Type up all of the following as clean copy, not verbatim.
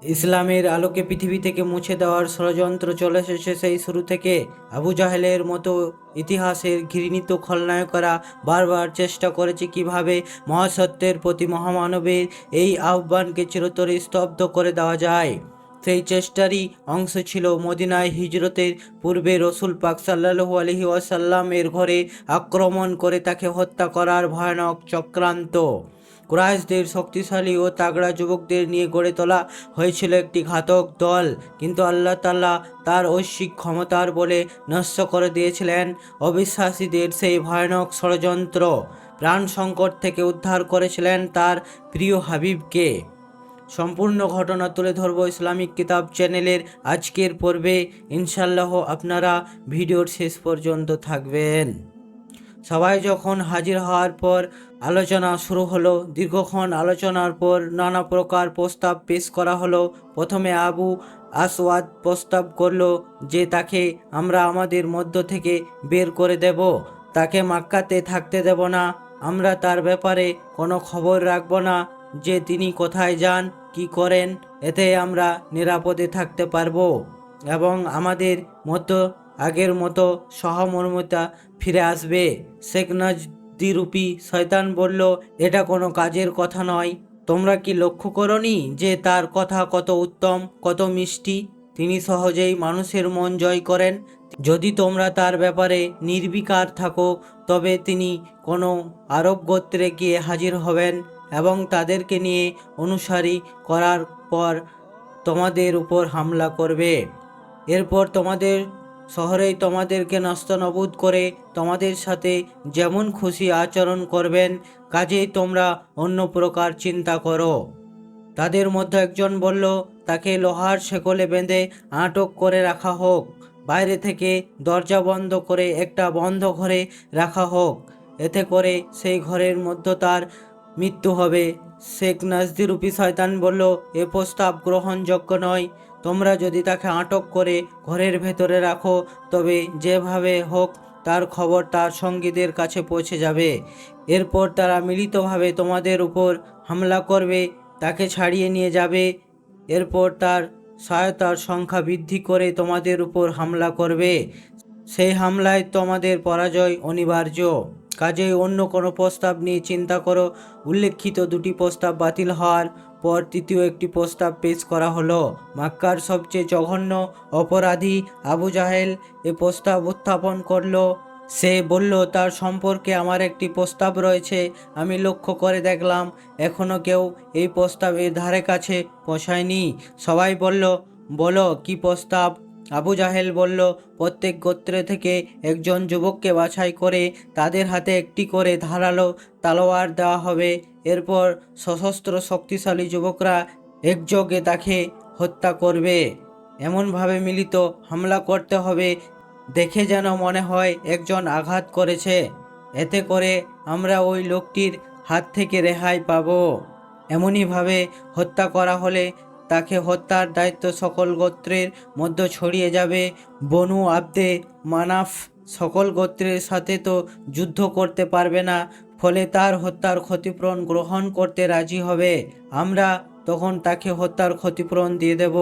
ইসলামের আলোকে পৃথিবী থেকে মুছে দেওয়ার ষড়যন্ত্র চলে এসেছে সেই শুরু থেকে। আবু জাহেলের মতো ইতিহাসের ঘৃণিত খলনায়করা বারবার চেষ্টা করেছে কিভাবে মহাসত্যের প্রতি মহামানবের এই আহ্বানকে চিরতরে স্তব্ধ করে দেওয়া যায়। সেই চেষ্টারই অংশ ছিল মদিনায় হিজরতের পূর্বে রসুল পাক সাল্লাল্লাহু আলাইহি ওয়াসাল্লামের ঘরে আক্রমণ করে তাকে হত্যা করার ভয়ানক চক্রান্ত। কুরাইশদের শক্তিশালী ও তাগড়া যুবকদের নিয়ে গড়ে তোলা হয়েছিল একটি ঘাতক দল, কিন্তু আল্লাহ তাআলা তার ঐশ্বিক ক্ষমতার বলে নষ্ট করে দিয়েছিলেন অবিশ্বাসীদের সেই ভয়ানক ষড়যন্ত্র। প্রাণ সংকট থেকে উদ্ধার করেছিলেন তার প্রিয় হাবিবকে। সম্পূর্ণ ঘটনা তুলে ধরব ইসলামিক কিতাব চ্যানেলের আজকের পর্বে। ইনশাল্লাহ আপনারা ভিডিওর শেষ পর্যন্ত থাকবেন। সবাই যখন হাজির হওয়ার পর আলোচনা শুরু হলো। দীর্ঘক্ষণ আলোচনার পর নানা প্রকার প্রস্তাব পেশ করা হলো। প্রথমে আবু আসওয়াদ প্রস্তাব করলো যে তাকে আমরা আমাদের মধ্য থেকে বের করে দেব, তাকে মক্কাতে থাকতে দেব না, আমরা তার ব্যাপারে কোনো খবর রাখব না যে তিনি কোথায় যান, কি করেন। এতে আমরা নিরাপদে থাকতে পারবো এবং আমাদের মতো আগের মতো সহমর্মিতা ফিরে আসবে। শেখ নাজদিরূপী শয়তান বলল, এটা কোনো কাজের কথা নয়। তোমরা কি লক্ষ্য করনি যে তার কথা কত উত্তম, কত মিষ্টি? তিনি সহজেই মানুষের মন জয় করেন। যদি তোমরা তার ব্যাপারে নির্বিকার থাকো তবে তিনি কোনো আরব গোত্রে গিয়ে হাজির হবেন এবং তাদেরকে নিয়ে অনুসারী করার পর তোমাদের উপর হামলা করবে। এরপর তোমাদের শহরেই তোমাদেরকে নাস্তানাবুদ করে তোমাদের সাথে যেমন খুশি আচরণ করবেন। কাজেই তোমরা অন্য প্রকার চিন্তা করো। তাদের মধ্যে একজন বলল, তাকে লোহার শেকলে বেঁধে আটক করে রাখা হোক, বাইরে থেকে দরজা বন্ধ করে একটা বন্ধ ঘরে রাখা হোক, এতে করে সেই ঘরের মধ্যে তার মৃত্যু হবে। শেখ নাজদিরূপী শয়তান বলল, এ প্রস্তাব গ্রহণযোগ্য নয়। তোমরা যদি তাকে আটক করে ঘরের ভেতরে রাখো তবে যেভাবে হোক তার খবর তার সঙ্গীদের কাছে পৌঁছে যাবে। এরপর তারা মিলিতভাবে তোমাদের উপর হামলা করবে, তাকে ছাড়িয়ে নিয়ে যাবে। এরপর তার সহায়তার সংখ্যা বৃদ্ধি করে তোমাদের উপর হামলা করবে। সেই হামলায় তোমাদের পরাজয় অনিবার্য। কাজেই অন্য কোনো প্রস্তাব নিয়ে চিন্তা করো। উল্লেখিত দুটি প্রস্তাব বাতিল হওয়ার পর তৃতীয় একটি প্রস্তাব পেশ করা হলো। মক্কার সবচেয়ে জঘন্য অপরাধী আবু জাহেল এ প্রস্তাব উত্থাপন করলো। সে বলল, তার সম্পর্কে আমার একটি প্রস্তাব রয়েছে। আমি লক্ষ্য করে দেখলাম এখনো কেউ এই প্রস্তাবের ধারে কাছে পৌঁছায়নি। সবাই বলল, বলো কি প্রস্তাব? আবু জাহেল বলল, প্রত্যেক গোত্র থেকে একজন যুবককে বাছাই করে তাদের হাতে একটি করে ধারালো তলোয়ার দেওয়া হবে। এরপর সশস্ত্র শক্তিশালী যুবকরা একযোগে তাকে হত্যা করবে। এমনভাবে মিলিত হামলা করতে হবে দেখে যেন মনে হয় একজন আঘাত করেছে। এতে করে আমরা ওই লোকটির হাত থেকে রেহাই পাব। এমনইভাবে হত্যা করা হলে তাকে হত্যার দায়িত্ব সকল গোত্রের মধ্যে ছড়িয়ে যাবে। বনু আব্দে মানাফ সকল গোত্রের সাথে তো যুদ্ধ করতে পারবে না, ফলে তার হত্যার ক্ষতিপূরণ গ্রহণ করতে রাজি হবে। আমরা তখন তাকে হত্যার ক্ষতিপূরণ দিয়ে দেব।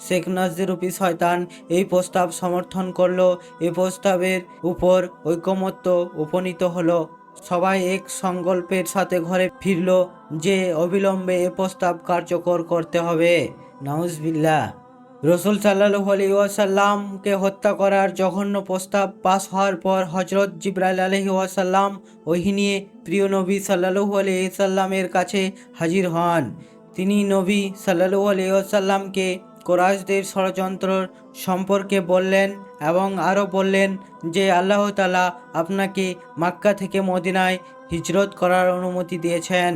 শেখ নাজদিরূপী শয়তান এই প্রস্তাব সমর্থন করলো। এই প্রস্তাবের উপর ঐকমত্য উপনীত হলো। সবাই এক সংকল্পের সাথে ঘরে ফিরল যে অবিলম্বে এ প্রস্তাব কার্যকর করতে হবে। নাউজুবিল্লাহ। রসুল সাল্লাল্লাহু আলাইহি ওয়াসাল্লামকে হত্যা করার জঘন্য প্রস্তাব পাশ হওয়ার পর হজরত জিবরাইল আলাইহি ওয়াসাল্লাম ওহী নিয়ে প্রিয় নবী সাল্লাল্লাহু আলাইহি ওয়াসাল্লামের কাছে হাজির হন। তিনি নবী সাল্লাল্লাহু আলাইহি ওয়াসাল্লামকে কুরাইশদের ষড়যন্ত্র সম্পর্কে বললেন এবং আরও বললেন যে আল্লাহ তাআলা আপনাকে মক্কা থেকে মদিনায় হিজরত করার অনুমতি দিয়েছেন।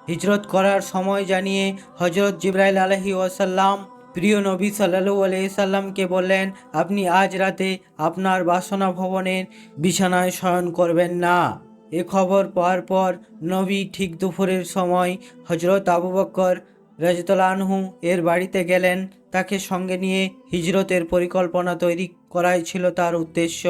হিজরত করার সময় জানিয়ে হজরত জিবরাইল আলাইহি ওয়াসাল্লাম প্রিয় নবী সাল্লাল্লাহু আলাইহি সাল্লামকে বললেন, আপনি আজ রাতে আপনার বাসনা ভবনের বিছানায় শয়ন করবেন না। এ খবর পাওয়ার পর নবী ঠিক দুপুরের সময় হজরত আবু বকর রাদিয়াল্লাহু আনহু এর বাড়িতে গেলেন। তাকে সঙ্গে নিয়ে হিজরতের পরিকল্পনা তৈরি করাই ছিল তার উদ্দেশ্য।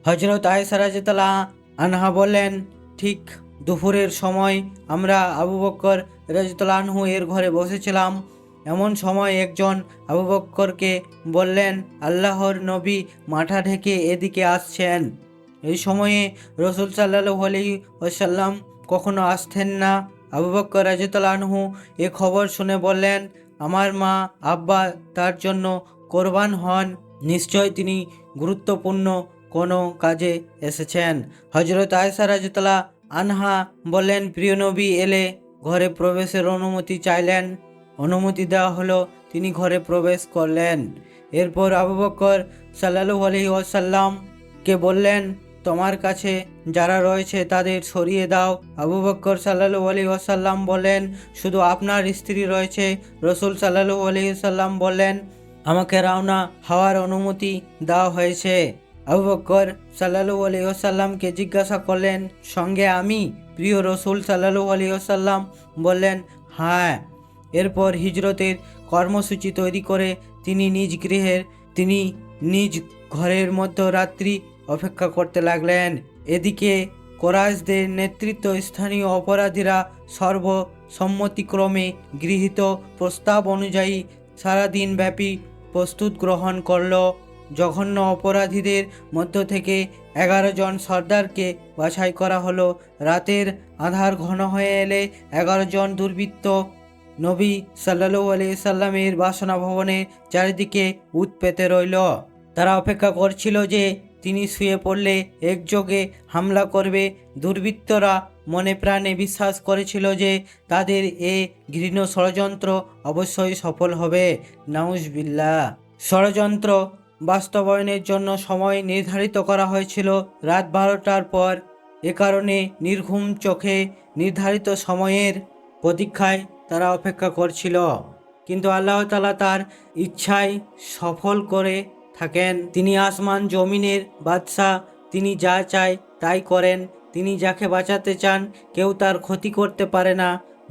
হজরত আয়েশা রাদিয়াল্লাহু আনহা বললেন, ঠিক দুপুরের সময় আমরা আবু বকর রাদিয়াল্লাহু আনহু এর ঘরে বসেছিলাম। এমন সময় একজন আবু বক্করকে বললেন, আল্লাহর নবী মাথা ঢেকে এদিকে আসছেন। এই সময়ে রসুল সাল্লাল্লাহু আলাইহি ওয়াসাল্লাম কখনো আসতেন না। আবু বক্কর রাদিয়াল্লাহু আনহু এ খবর শুনে বললেন, আমার মা আব্বা তার জন্য কোরবান হন, নিশ্চয় তিনি গুরুত্বপূর্ণ কোনো কাজে এসেছেন। হযরত আয়েশা রাদিয়াল্লাহু আনহা বললেন, প্রিয় নবী এলে ঘরে প্রবেশের অনুমতি চাইলেন। অনুমতি দেওয়া হলো, তিনি ঘরে প্রবেশ করলেন। এরপর আবু বকর সাল্লাল্লাহু আলাইহি ওয়াসাল্লামকে বললেন, তোমার কাছে যারা রয়েছে তাদের সরিয়ে দাও। আবু বকর সাল্লাল্লাহু আলাইহি ওয়াসাল্লাম বললেন, শুধু আপনার স্ত্রী রয়েছে। রসুল সাল্লাল্লাহু আলাইহি ওয়াসাল্লাম বললেন, আমাকে রওনা হওয়ার অনুমতি দেওয়া হয়েছে। আবু বকর সাল্লাল্লাহু আলাইহি ওয়াসাল্লামকে জিজ্ঞাসা করলেন, সঙ্গে আমি? প্রিয় রসুল সাল্লাল্লাহু আলাইহি ওয়াসাল্লাম বললেন, হ্যাঁ। এরপর হিজরতের কর্মসূচি তৈরি করে তিনি নিজ ঘরের মধ্যরাত্রি অপেক্ষা করতে লাগলেন। এদিকে কোরাইশদের নেতৃত্ব স্থানীয় অপরাধীরা সর্বসম্মতিক্রমে গৃহীত প্রস্তাব অনুযায়ী সারাদিন ব্যাপী প্রস্তুত গ্রহণ করল। জঘন্য অপরাধীদের মধ্য থেকে 11 জন সর্দারকে বাছাই করা হলো। রাতের আঁধার ঘন হয়ে এলে 11 জন দুর্বৃত্ত নবী সাল্লাল্লাহু আলাইহি সাল্লামের বাসনা ভবনে চারিদিকে উৎ পেতে রইল। তারা অপেক্ষা করছিল যে তিনি শুয়ে পড়লে একযোগে হামলা করবে। দুর্বৃত্তরা মনে প্রাণে বিশ্বাস করেছিল যে তাদের এ ঘৃণ্য ষড়যন্ত্র অবশ্যই সফল হবে। নাউজুবিল্লাহ। ষড়যন্ত্র বাস্তবায়নের জন্য সময় নির্ধারিত করা হয়েছিল রাত 12টার পর। এ কারণে নির্ঘুম চোখে নির্ধারিত সময়ের প্রতীক্ষায় তারা অপেক্ষা করছিল। কিন্তু আল্লাহ তাআলা তার ইচ্ছায় সফল করে থাকেন। তিনি আসমান জমিনের বাদশাহ, তিনি যা চায় তাই করেন। তিনি যাকে বাঁচাতে চান কেউ তার ক্ষতি করতে পারে না,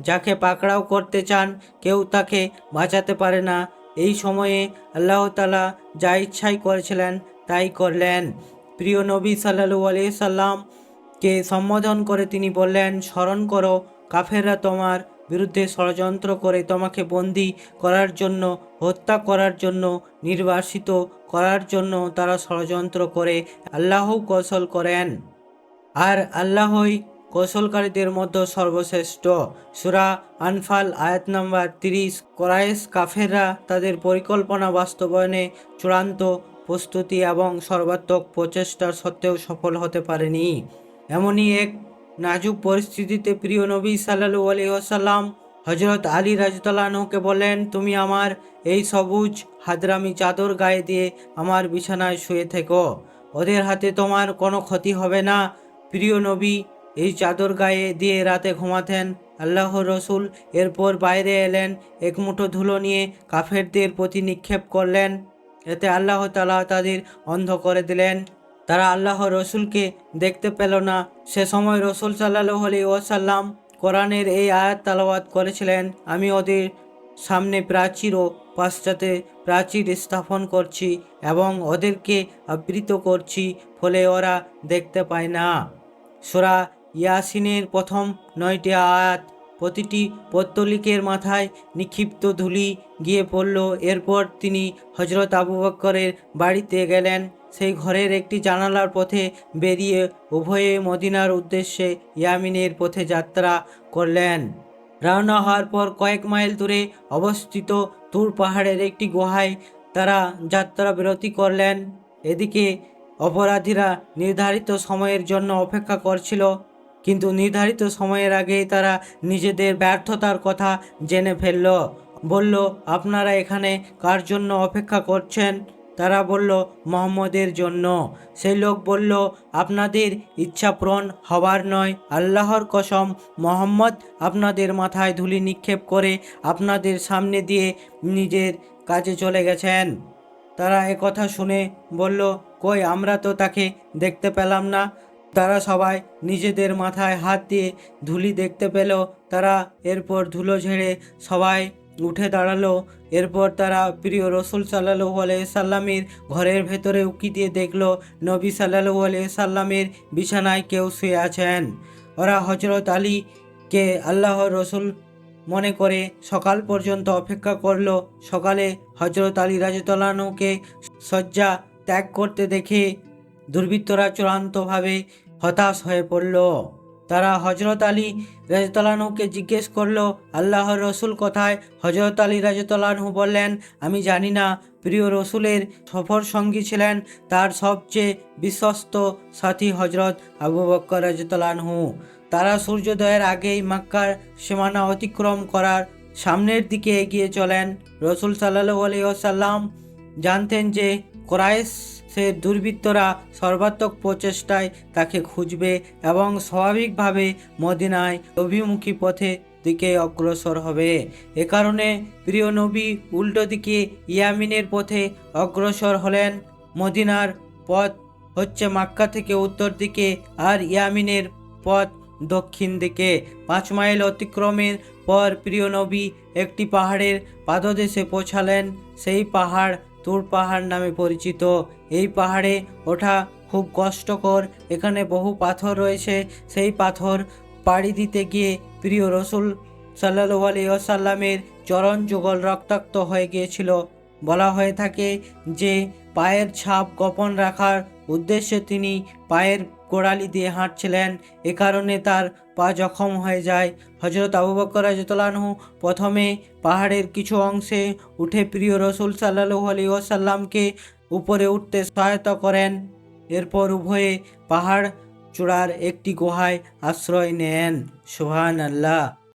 যাকে পাকড়াও করতে চান কেউ তাকে বাঁচাতে পারে না। এই সময়ে আল্লাহ তাআলা যা ইচ্ছাই করেছিলেন তাই করলেন। প্রিয় নবী সাল্লাল্লাহু আলাইহি সাল্লামকে সম্বোধন করে তিনি বললেন, স্মরণ করো, কাফেররা তোমার বিরুদ্ধে ষড়যন্ত্র করে তোমাকে বন্দী করার জন্য, হত্যা করার জন্য, নির্বাসিত করার জন্য তারা ষড়যন্ত্র করে। আল্লাহও কৌশল করেন, আর আল্লাহই কৌশলকারীদের মধ্যে সর্বশ্রেষ্ঠ। সূরা আনফাল আয়াত নাম্বার 30। কোরাইশ কাফেররা তাদের পরিকল্পনা বাস্তবায়নে চূড়ান্ত প্রস্তুতি এবং সর্বাত্মক প্রচেষ্টার সত্ত্বেও সফল হতে পারেনি। এমনই এক নাজুক পরিস্থিতিতে প্রিয় নবী সাল্লাল্লাহু আলাইহি ওয়াসাল্লাম হযরত আলী রাদিয়াল্লাহু আনহুকে বললেন, তুমি আমার এই সবুজ হাদরামি চাদর গায়ে দিয়ে আমার বিছানায় শুয়ে থেকো, ওদের হাতে তোমার কোনো ক্ষতি হবে না। প্রিয় নবী এই চাদর গায়ে দিয়ে রাতে ঘুমাতেন। আল্লাহর রসুল এরপর বাইরে এলেন, এক মুঠো ধুলো নিয়ে কাফেরদের প্রতি নিক্ষেপ করলেন। এতে আল্লাহ তাআলা তাদের অন্ধ করে দিলেন। তারা আল্লাহর রসুলকে দেখতে পেল না। সে সময় রসুল সাল্লাল্লাহু আলাইহি ওয়াসাল্লাম কোরআনের এই আয়াত তেলাওয়াত করেছিলেন, আমি ওদের সামনে প্রাচীর ও পশ্চাতে প্রাচীর স্থাপন করছি এবং ওদেরকে আবৃত করছি, ফলে ওরা দেখতে পায় না। সূরা ইয়াসিনের প্রথম 9টি আয়াত। প্রতিটি পত্তলিকের মাথায় নিক্ষিপ্ত ধুলি গিয়ে পড়ল। এরপর তিনি হযরত আবু বকরের বাড়িতে গেলেন। সেই ঘরের একটি জানালার পথে বেরিয়ে উভয়ে মদিনার উদ্দেশ্যে ইয়ামিনের পথে যাত্রা করলেন। রওনা হওয়ার পর কয়েক মাইল দূরে অবস্থিত তুর পাহাড়ের একটি গুহায় তারা যাত্রা বিরতি করলেন। এদিকে অপরাধীরা নির্ধারিত সময়ের জন্য অপেক্ষা করছিল, কিন্তু নির্ধারিত সময়ের আগেই তারা নিজেদের ব্যর্থতার কথা জেনে ফেলল। বলল, আপনারা এখানে কার জন্য অপেক্ষা করছেন? তারা বলল, মুহাম্মদের জন্য। সেই লোক বলল, আপনাদের ইচ্ছা পূরণ হবার নয়, আল্লাহর কসম, মুহাম্মদ আপনাদের মাথায় ধুলি নিক্ষেপ করে আপনাদের সামনে দিয়ে নিজের কাজে চলে গেছেন। তারা একথা শুনে বলল, কই, আমরা তো তাকে দেখতে পেলাম না। তারা সবাই নিজেদের মাথায় হাত দিয়ে ধুলি দেখতে পেল। তারা এরপর ধুলো ঝেড়ে সবাই উঠে দাঁড়ালো। এরপর তারা প্রিয় রসুল সাল্লাল্লাহু আলাইহি সাল্লামের ঘরের ভেতরে উকি দিয়ে দেখল, নবী সাল্লাল্লাহু আলাইহি সাল্লামের বিছানায় কেউ শুয়ে আছেন। ওরা হযরত আলীকে আল্লাহর রসুল মনে করে সকাল পর্যন্ত অপেক্ষা করলো। সকালে হজরত আলী রাদিয়াল্লাহু আনহুকে শয্যা ত্যাগ করতে দেখে দুর্বৃত্তরা চূড়ান্তভাবে হতাশ হয়ে পড়ল। তারা হজরত আলী রাদিয়াল্লাহু আনহুকে জিজ্ঞেস করলো, আল্লাহর রসুল কোথায়? হজরত আলী রাদিয়াল্লাহু আনহু বললেন, আমি জানি না। প্রিয় রসুলের সফর সঙ্গী ছিলেন তার সবচেয়ে বিশ্বস্ত সাথী হজরত আবু বকর রাদিয়াল্লাহু আনহু। তারা সূর্যোদয়ের আগেই মক্কার সীমানা অতিক্রম করার সামনের দিকে এগিয়ে চলেন। রসুল সাল্লাল্লাহু আলাইহি ওয়াসাল্লাম জানতেন যে কুরাইশের দুর্বৃত্তরা সর্বাত্মক প্রচেষ্টায় তাকে খুঁজবে এবং স্বাভাবিকভাবে মদিনায় অভিমুখী পথে দিকে অগ্রসর হবে। এ কারণে প্রিয় নবী উল্টো দিকে ইয়ামিনের পথে অগ্রসর হলেন। মদিনার পথ হচ্ছে মক্কা থেকে উত্তর দিকে আর ইয়ামিনের পথ দক্ষিণ দিকে। 5 মাইল অতিক্রমের পর প্রিয় নবী একটি পাহাড়ের পাদদেশে পৌঁছালেন। সেই পাহাড় তুর পাহাড় নামে পরিচিত। এই পাহাড়ে ওঠা খুব কষ্টকর। এখানে বহু পাথর রয়েছে। সেই পাথর পাড়ি দিতে গিয়ে প্রিয় রসুল সাল্লাল্লাহু আলাইহি ওয়াসাল্লামের চরণ যুগল রক্তাক্ত হয়ে গিয়েছিল। বলা হয়ে থাকে যে পায়ের ছাপ গোপন রাখার উদ্দেশ্যে তিনি পায়ের গোড়ালি দিয়ে হাঁটছিলেন। এ কারণে তার পা জখম হয়ে যায়। হজরত আবু বকর রাদিয়াল্লাহু আনহু প্রথমে পাহাড়ের কিছু অংশে উঠে প্রিয় রসুল সাল্লাল্লাহু আলাইহি ওয়াসাল্লামকে উপরে উঠতে সহায়তা করেন। এরপর উভয়ে পাহাড় চূড়ার একটি গুহায় আশ্রয় নেন। সুবহানাল্লাহ।